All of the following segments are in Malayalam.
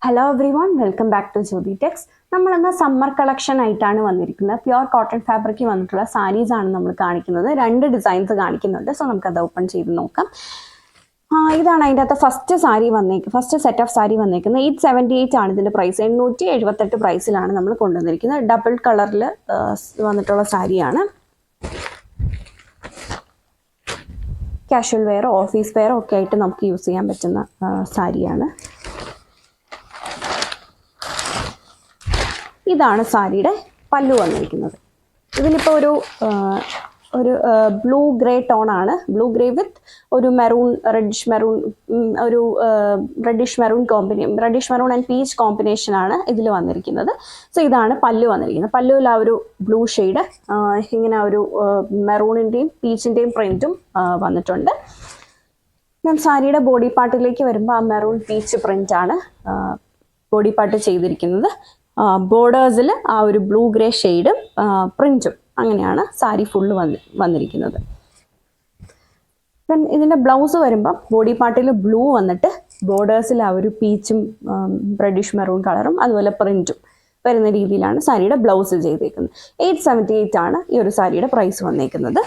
Hello everyone, welcome back to Jyothi Tex. നമ്മളിന്ന് സമ്മർ കളക്ഷൻ ആയിട്ടാണ് വന്നിരിക്കുന്നത്. പ്യുവർ കോട്ടൺ ഫാബ്രിക്കിൽ വന്നിട്ടുള്ള സാരീസ് ആണ് നമ്മൾ കാണിക്കുന്നത്. 2 ഡിസൈൻസ് കാണിക്കുന്നുണ്ട്. സോ നമുക്കത് ഓപ്പൺ ചെയ്ത് നോക്കാം. ഇതാണ് അതിൻ്റെ അകത്ത് ഫസ്റ്റ് സെറ്റ് ഓഫ് സാരി വന്നേക്കുന്നത്. 878 ആണ് ഇതിൻ്റെ പ്രൈസ്. 878 പ്രൈസിലാണ് നമ്മൾ കൊണ്ടുവന്നിരിക്കുന്നത്. ഡബിൾ കളറിൽ വന്നിട്ടുള്ള സാരിയാണ്. കാഷ്വൽ വെയർ, ഓഫീസ് വെയർ ഒക്കെ ആയിട്ട് നമുക്ക് യൂസ് ചെയ്യാൻ പറ്റുന്ന സാരിയാണ്. ഇതാണ് സാരിയുടെ പല്ലു വന്നിരിക്കുന്നത്. ഇതിലിപ്പോൾ ഒരു ബ്ലൂ ഗ്രേ ടോൺ ആണ്. ബ്ലൂ ഗ്രേ വിത്ത് ഒരു maroon, reddish maroon and peach combination ആണ് ഇതിൽ വന്നിരിക്കുന്നത്. സോ ഇതാണ് പല്ലു വന്നിരിക്കുന്നത്. പല്ലുവിൽ ആ ഒരു ബ്ലൂ ഷെയ്ഡ്, ഇങ്ങനെ ഒരു മെറൂണിൻ്റെയും പീച്ചിൻ്റെയും പ്രിൻറ്റും വന്നിട്ടുണ്ട്. ഞാൻ സാരിയുടെ ബോഡി പാർട്ടിലേക്ക് വരുമ്പോൾ ആ മെറൂൺ പീച്ച് പ്രിൻ്റാണ് ബോഡി പാർട്ട് ചെയ്തിരിക്കുന്നത്. ബോർഡേഴ്സിൽ ആ ഒരു ബ്ലൂ ഗ്രേ ഷെയ്ഡും പ്രിൻറ്റും, അങ്ങനെയാണ് സാരി ഫുള്ള് വന്നിരിക്കുന്നത്. ഇതിൻ്റെ ബ്ലൗസ് വരുമ്പം ബോഡി പാർട്ടിൽ ബ്ലൂ വന്നിട്ട് ബോർഡേഴ്സിൽ ആ ഒരു പീച്ചും റെഡിഷ് മെറൂൺ കളറും അതുപോലെ പ്രിൻറ്റും വരുന്ന രീതിയിലാണ് സാരിയുടെ ബ്ലൗസ് ചെയ്തേക്കുന്നത്. 878 ആണ് ഈ ഒരു സാരിയുടെ പ്രൈസ് വന്നേക്കുന്നത്.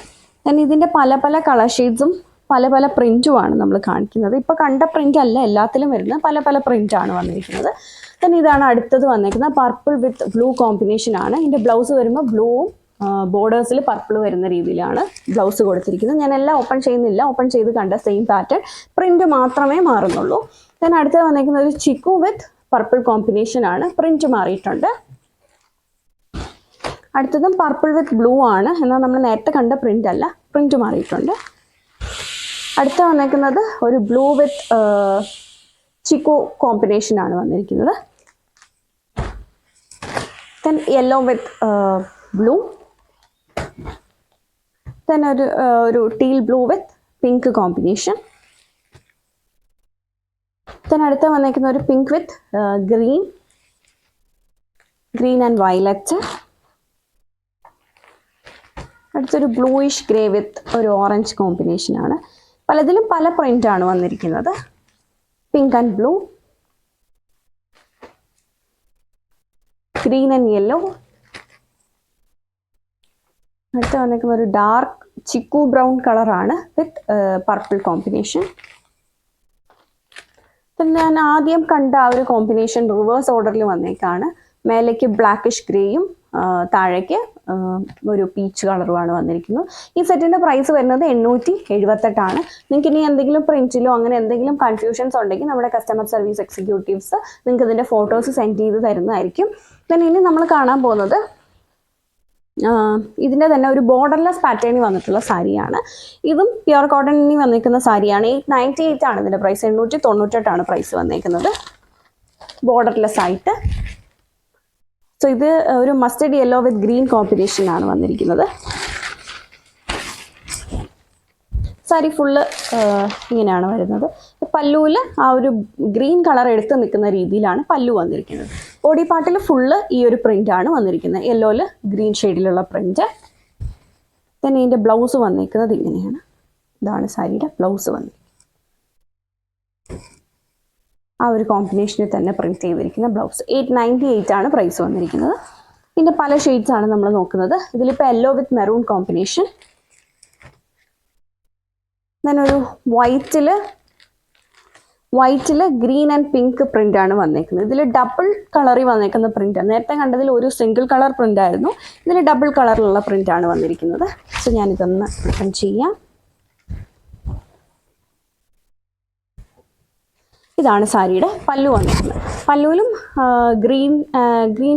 ഇതിൻ്റെ പല പല കളർ ഷെയ്ഡ്സും പല പല പ്രിൻറ്റുമാണ് നമ്മൾ കാണിക്കുന്നത്. ഇപ്പോൾ കണ്ട പ്രിൻ്റ് അല്ല എല്ലാത്തിലും വരുന്നത്, പല പല പ്രിൻ്റാണ് വന്നിരിക്കുന്നത്. ഇതാണ് അടുത്തത് വന്നേക്കുന്നത്. പർപ്പിൾ വിത്ത് ബ്ലൂ കോമ്പിനേഷൻ ആണ്. ഇതിൻ്റെ ബ്ലൗസ് വരുമ്പോൾ ബ്ലൂവും ബോർഡേഴ്സിൽ പർപ്പിൾ വരുന്ന രീതിയിലാണ് ബ്ലൗസ് കൊടുത്തിരിക്കുന്നത്. ഞാൻ എല്ലാം ഓപ്പൺ ചെയ്യുന്നില്ല, ഓപ്പൺ ചെയ്ത് കണ്ട സെയിം പാറ്റേൺ, പ്രിൻറ്റ് മാത്രമേ മാറുന്നുള്ളൂ. അടുത്തത് വന്നേക്കുന്നത് ഒരു ചിക്കു വിത്ത് പർപ്പിൾ കോമ്പിനേഷൻ ആണ്. പ്രിൻറ്റ് മാറിയിട്ടുണ്ട്. അടുത്തതും പർപ്പിൾ വിത്ത് ബ്ലൂ ആണ്, എന്നാൽ നമ്മൾ നേരത്തെ കണ്ട പ്രിൻ്റ് അല്ല, പ്രിൻറ്റ് മാറിയിട്ടുണ്ട്. അടുത്ത വന്നേക്കുന്നത് ഒരു ബ്ലൂ വിത്ത് ചിക്കു കോമ്പിനേഷൻ ആണ് വന്നിരിക്കുന്നത്. യെല്ലോ വിത്ത് ബ്ലൂ, ഒരു ടീൽ ബ്ലൂ വിത്ത് പിങ്ക് കോമ്പിനേഷൻ. അടുത്ത വന്നേക്കുന്ന ഒരു pink with green and violet. അടുത്തൊരു ബ്ലൂയിഷ് ഗ്രേ വിത്ത് ഒരു ഓറഞ്ച് കോമ്പിനേഷൻ ആണ്. പലതിലും പല പ്രിൻ്റാണ് വന്നിരിക്കുന്നത്. Pink and blue, green and yellow. അടുത്ത് വന്നിരിക്കുന്ന ഒരു ഡാർക്ക് ചിക്കു ബ്രൗൺ കളറാണ് വിത്ത് പർപ്പിൾ കോമ്പിനേഷൻ. ഞാൻ ആദ്യം കണ്ട ആ ഒരു കോമ്പിനേഷൻ റിവേഴ്സ് ഓർഡറിൽ വന്നേക്കാണ്. മേലേക്ക് ബ്ലാക്കിഷ് ഗ്രേയും താഴേക്ക് ഒരു പീച്ച് കളറുമാണ് വന്നിരിക്കുന്നത്. ഈ സെറ്റിൻ്റെ പ്രൈസ് വരുന്നത് 878 ആണ്. നിങ്ങൾക്ക് ഇനി എന്തെങ്കിലും പ്രിൻറ്റിലോ അങ്ങനെ എന്തെങ്കിലും കൺഫ്യൂഷൻസ് ഉണ്ടെങ്കിൽ നമ്മുടെ കസ്റ്റമർ സർവീസ് എക്സിക്യൂട്ടീവ്സ് നിങ്ങൾക്ക് ഇതിൻ്റെ ഫോട്ടോസ് സെൻഡ് ചെയ്ത് തരുന്നതായിരിക്കും. ഇനി നമ്മൾ കാണാൻ പോകുന്നത് ഇതിൻ്റെ തന്നെ ഒരു ബോർഡർലെസ് പാറ്റേണിൽ വന്നിട്ടുള്ള സാരിയാണ്. ഇതും പ്യുവർ കോട്ടണിൽ വന്നിരിക്കുന്ന സാരിയാണ്. 898 ആണ് ഇതിൻ്റെ പ്രൈസ്. 898 ആണ് പ്രൈസ് വന്നിരിക്കുന്നത് ബോർഡർലെസ് ആയിട്ട്. സോ ഇത് ഒരു മസ്റ്റർഡ് യെല്ലോ വിത്ത് ഗ്രീൻ കോമ്പിനേഷനാണ് വന്നിരിക്കുന്നത്. സാരി ഫുള്ള് ഇങ്ങനെയാണ് വരുന്നത്. പല്ലുവിൽ ആ ഒരു ഗ്രീൻ കളർ എടുത്ത് നിൽക്കുന്ന രീതിയിലാണ് പല്ലു വന്നിരിക്കുന്നത്. ബോഡി പാർട്ടിൽ ഫുള്ള് ഈ ഒരു പ്രിൻ്റാണ് വന്നിരിക്കുന്നത്, യെല്ലോയിൽ ഗ്രീൻ ഷെയ്ഡിലുള്ള പ്രിൻ്റ്. ഇതിൻ്റെ ബ്ലൗസ് വന്നിരിക്കുന്നത് ഇങ്ങനെയാണ്. ഇതാണ് സാരിയുടെ ബ്ലൗസ് വന്നിരിക്കുന്നത്. ആ ഒരു കോമ്പിനേഷനിൽ തന്നെ പ്രിൻറ്റ് ചെയ്തിരിക്കുന്ന ബ്ലൗസ്. 898 ആണ് പ്രൈസ് വന്നിരിക്കുന്നത്. ഇതിൻ്റെ പല ഷെയ്ഡ്സ് ആണ് നമ്മൾ നോക്കുന്നത്. ഇതിലിപ്പോൾ യെല്ലോ വിത്ത് മെറൂൺ കോമ്പിനേഷൻ, ഒരു വൈറ്റിൽ ഗ്രീൻ ആൻഡ് പിങ്ക് പ്രിൻ്റാണ് വന്നേക്കുന്നത്. ഇതിൽ ഡബിൾ കളറിൽ വന്നേക്കുന്ന പ്രിൻ്റാണ്. നേരത്തെ കണ്ടതിൽ ഒരു സിംഗിൾ കളർ പ്രിൻ്റ് ആയിരുന്നു, ഇതിൽ ഡബിൾ കളറിലുള്ള പ്രിൻ്റാണ് വന്നിരിക്കുന്നത്. സോ ഞാനിതൊന്ന് ഓപ്പൺ ചെയ്യാം. ഇതാണ് സാരിയുടെ പല്ലു വന്നിരിക്കുന്നത്. പല്ലുവിലും ഗ്രീൻ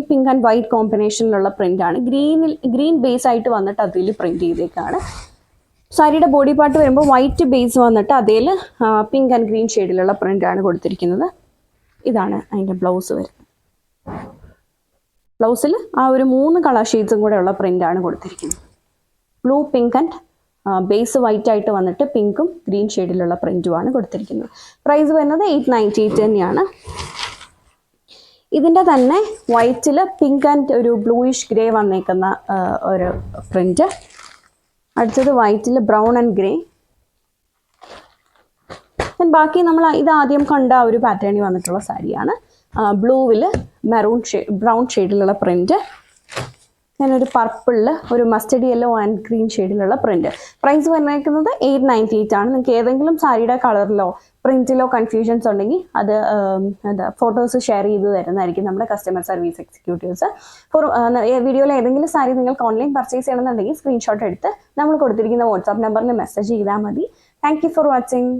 പിങ്ക് ആൻഡ് വൈറ്റ് കോമ്പിനേഷനിലുള്ള പ്രിൻ്റാണ്. ഗ്രീൻ ബേസ് ആയിട്ട് വന്നിട്ട് അതിൽ പ്രിൻറ്റ് ചെയ്തേക്കാണ്. സാരിയുടെ ബോഡി പാർട്ട് വരുമ്പോൾ വൈറ്റ് ബേസ് വന്നിട്ട് അതിൽ പിങ്ക് ആൻഡ് ഗ്രീൻ ഷെയ്ഡിലുള്ള പ്രിൻ്റാണ് കൊടുത്തിരിക്കുന്നത്. ഇതാണ് അതിൻ്റെ ബ്ലൗസ് വരുന്നത്. ബ്ലൗസിൽ ആ ഒരു 3 കളർ ഷെയ്ഡ്സും കൂടെ ഉള്ള പ്രിൻ്റാണ് കൊടുത്തിരിക്കുന്നത്. Blue, pink and base white ആയിട്ട് വന്നിട്ട് പിങ്കും ഗ്രീൻ ഷെയ്ഡിലുള്ള പ്രിൻറ്റുമാണ് കൊടുത്തിരിക്കുന്നത്. പ്രൈസ് വരുന്നത് 898 തന്നെയാണ്. ഇതിൻ്റെ തന്നെ വൈറ്റിൽ പിങ്ക് ആൻഡ് ഒരു ബ്ലൂയിഷ് ഗ്രേ വന്നേക്കുന്ന ഒരു പ്രിൻറ്റ്. അടുത്തത് വൈറ്റിൽ ബ്രൗൺ ആൻഡ് ഗ്രേ. ബാക്കി നമ്മൾ ഇത് ആദ്യം കണ്ട ആ ഒരു പാറ്റേണിൽ വന്നിട്ടുള്ള സാരിയാണ്. ബ്ലൂവിൽ മെറൂൺ ബ്രൗൺ ഷെയ്ഡിലുള്ള പ്രിൻറ്റ്, ഒരു പർപ്പിളിൽ ഒരു മസ്റ്റർഡ് യെല്ലോ ആൻഡ് ഗ്രീൻ ഷെയ്ഡിലുള്ള പ്രിന്റ്. പ്രൈസ് വന്നേക്കുന്നത് 898 ആണ്. നിങ്ങൾക്ക് ഏതെങ്കിലും സാരിയുടെ കളറിലോ പ്രിന്റിലോ കൺഫ്യൂഷൻസ് ഉണ്ടെങ്കിൽ അത് ഫോട്ടോസ് ഷെയർ ചെയ്ത് തരുന്നതായിരിക്കും നമ്മുടെ കസ്റ്റമർ സർവീസ് എക്സിക്യൂട്ടീവ്സ്. വീഡിയോയിൽ ഏതെങ്കിലും സാരി നിങ്ങൾക്ക് ഓൺലൈൻ പർച്ചേസ് ചെയ്യണമെന്നുണ്ടെങ്കിൽ സ്ക്രീൻഷോട്ട് എടുത്ത് നമ്മൾ കൊടുത്തിരിക്കുന്ന വാട്സാപ്പ് നമ്പറിൽ മെസ്സേജ് ചെയ്താൽ മതി. Thank you for watching.